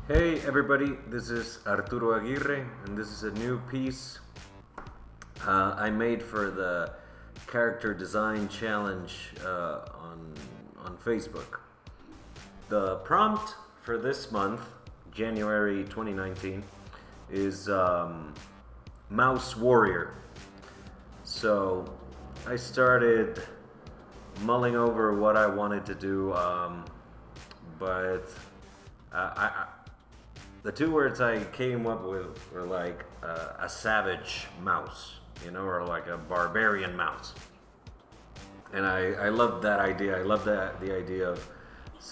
Hey everybody, this is Arturo Aguirre, and this is a new piece I made for the character design challenge on Facebook. The prompt for this month, January 2019, is Mouse Warrior. So I started mulling over what I wanted to do, but I the two words I came up with were like a savage mouse, or like a barbarian mouse. And I loved that idea. I love the idea of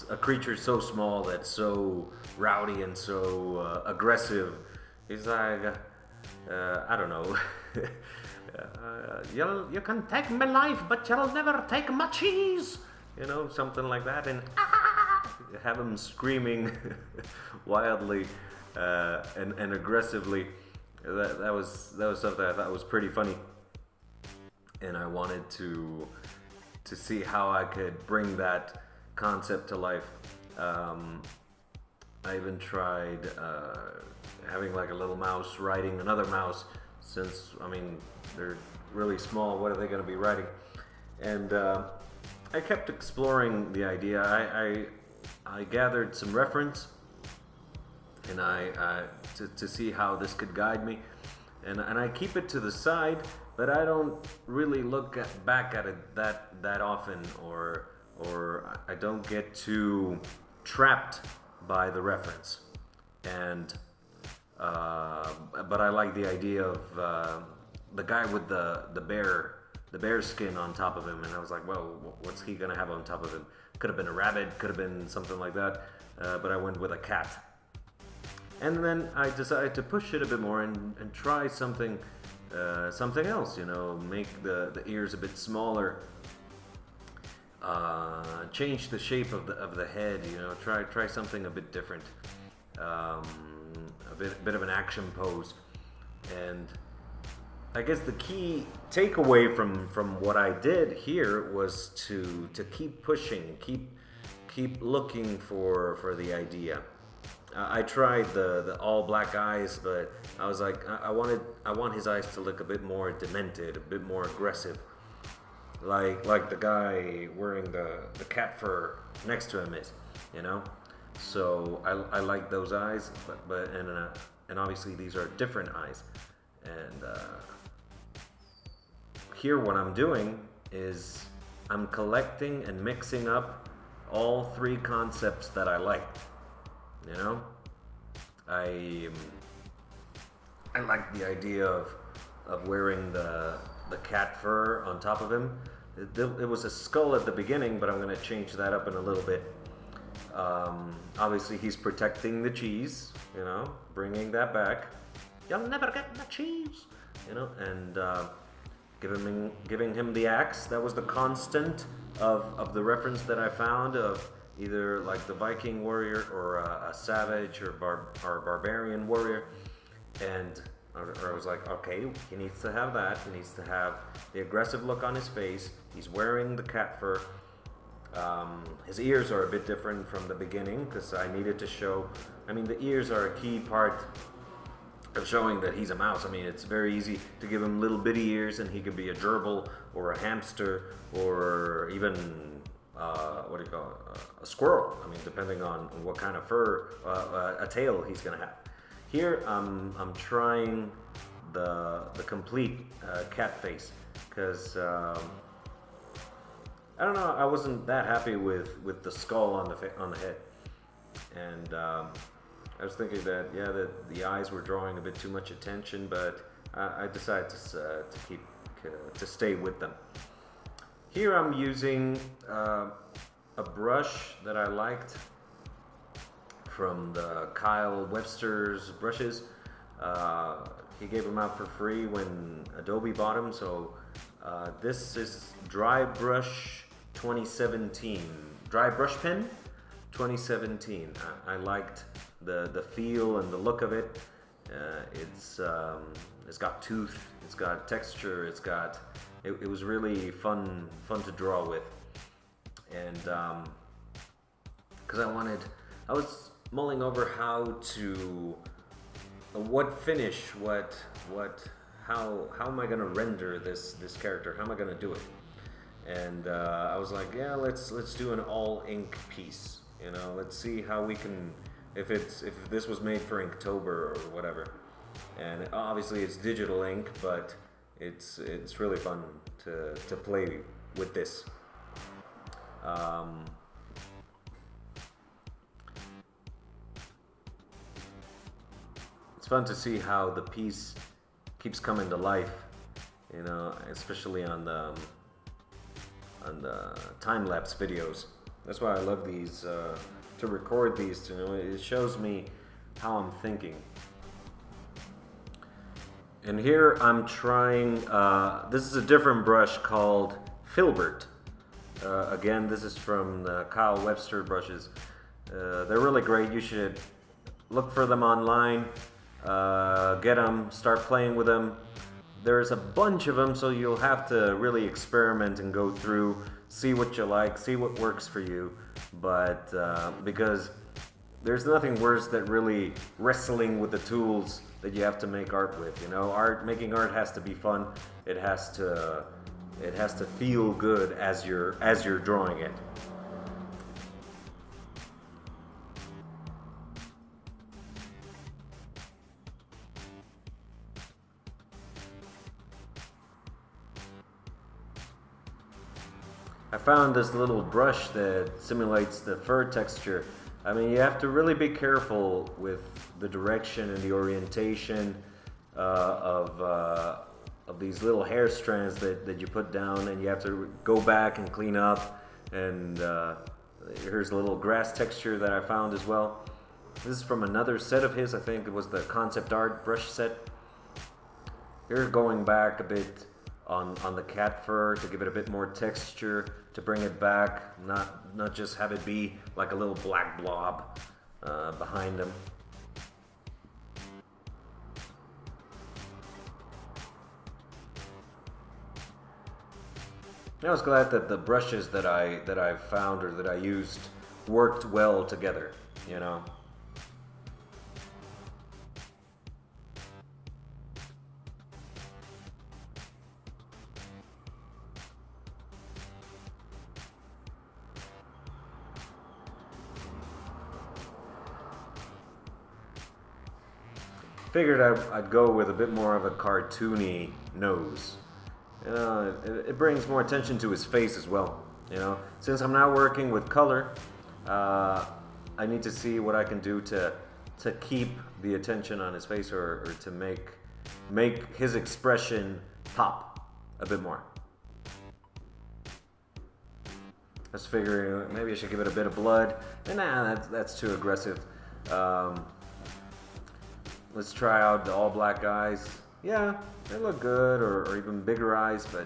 a creature so small that's so rowdy and so aggressive. He's like, I don't know. You can take my life, but you'll never take my cheese. Something like that. And have him screaming wildly and aggressively. That was something I thought was pretty funny, and I wanted to see how I could bring that concept to life. I even tried having like a little mouse riding another mouse, since they're really small. What are they going to be riding? And I kept exploring the idea. I gathered some reference, and to see how this could guide me, and I keep it to the side, but I don't really look back at it that often, or I don't get too trapped by the reference. And but I like the idea of the guy with the bear skin on top of him, and I was like, well, what's he gonna have on top of him? Could have been a rabbit, could have been something like that, but I went with a cat. And then I decided to push it a bit more and try something else. Make the ears a bit smaller, change the shape of the head. Try something a bit different, a bit of an action pose. And I guess the key takeaway from what I did here was to keep pushing, keep looking for the idea. I tried the all black eyes, but I was like, I want his eyes to look a bit more demented, a bit more aggressive, like the guy wearing the cat fur next to him is, So I like those eyes, but and obviously these are different eyes. And here what I'm doing is I'm collecting and mixing up all three concepts that I like. I like the idea of wearing the cat fur on top of him. It was a skull at the beginning, but I'm going to change that up in a little bit. Obviously he's protecting the cheese, bringing that back. You'll never get the cheese, and giving him the axe. That was the constant of the reference that I found, of either like the Viking warrior or a savage or barbarian warrior. And I was like, okay, he needs to have that. He needs to have the aggressive look on his face. He's wearing the cat fur. His ears are a bit different from the beginning, because I needed to show, the ears are a key part of showing that he's a mouse. It's very easy to give him little bitty ears and he could be a gerbil or a hamster or even a squirrel. Depending on what kind of fur, a tail he's gonna have. Here I'm trying the complete cat face, because I don't know, I wasn't that happy with the skull on the head. And I was thinking that the eyes were drawing a bit too much attention, but I decided to stay with them. Here I'm using a brush that I liked from the Kyle Webster's brushes. He gave them out for free when Adobe bought them. So this is Dry Brush 2017, Dry Brush Pen 2017. I liked the feel and the look of it. It's got tooth, it's got texture, it was really fun to draw with. And because I was mulling over how to, what finish, how am I gonna render this character? How am I gonna do it? And I was like, yeah, let's do an all ink piece. You know, let's see how we can, if this was made for Inktober or whatever. And obviously it's digital ink, but it's really fun to play with this. It's fun to see how the piece keeps coming to life, you know, especially on the time-lapse videos. That's why I love these, to record these, you know, it shows me how I'm thinking. And here I'm trying, this is a different brush called Filbert. Again, this is from the Kyle Webster brushes. They're really great. You should look for them online, get them, start playing with them. There's a bunch of them, so you'll have to really experiment and go through, see what you like, see what works for you. But because there's nothing worse than really wrestling with the tools that you have to make art with. You know, making art has to be fun. It has to feel good as you're drawing it. I found this little brush that simulates the fur texture. I mean, you have to really be careful with the direction and the orientation of these little hair strands that you put down, and you have to go back and clean up. And here's a little grass texture that I found as well. This is from another set of his. I think it was the concept art brush set. Here, going back a bit on the cat fur to give it a bit more texture, to bring it back, not just have it be like a little black blob behind him. I was glad that the brushes that I found or that I used worked well together, you know. Figured I'd go with a bit more of a cartoony nose. You know, it brings more attention to his face as well. You know, since I'm not working with color, I need to see what I can do to keep the attention on his face, or to make his expression pop a bit more. I was figuring maybe I should give it a bit of blood. And nah, that's too aggressive. Let's try out the all black eyes. Yeah, they look good, or even bigger eyes, but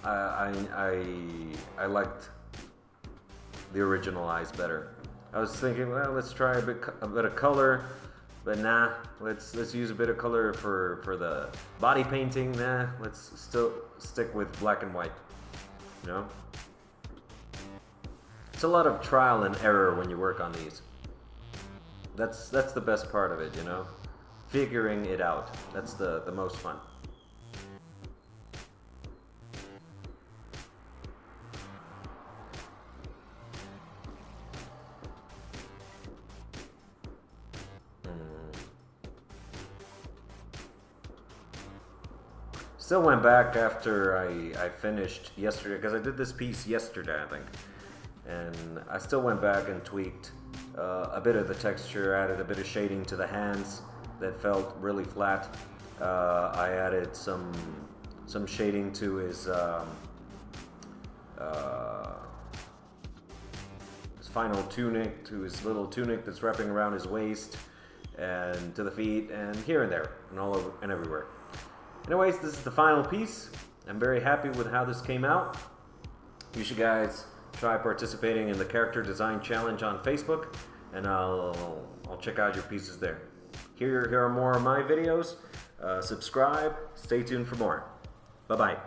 I liked the original eyes better. I was thinking, well, let's try a bit of color, but nah, let's use a bit of color for the body painting. Nah, let's still stick with black and white. You know, it's a lot of trial and error when you work on these. That's the best part of it, you know? Figuring it out. That's the most fun. Still went back after I finished yesterday, because I did this piece yesterday, I think. And I still went back and tweaked a bit of the texture, added a bit of shading to the hands that felt really flat. I added some shading to his final tunic, to his little tunic that's wrapping around his waist, and to the feet, and here and there, and all over and everywhere. Anyways, this is the final piece. I'm very happy with how this came out. You should guys try participating in the character design challenge on Facebook, and I'll check out your pieces there. Here are more of my videos. Subscribe. Stay tuned for more. Bye bye.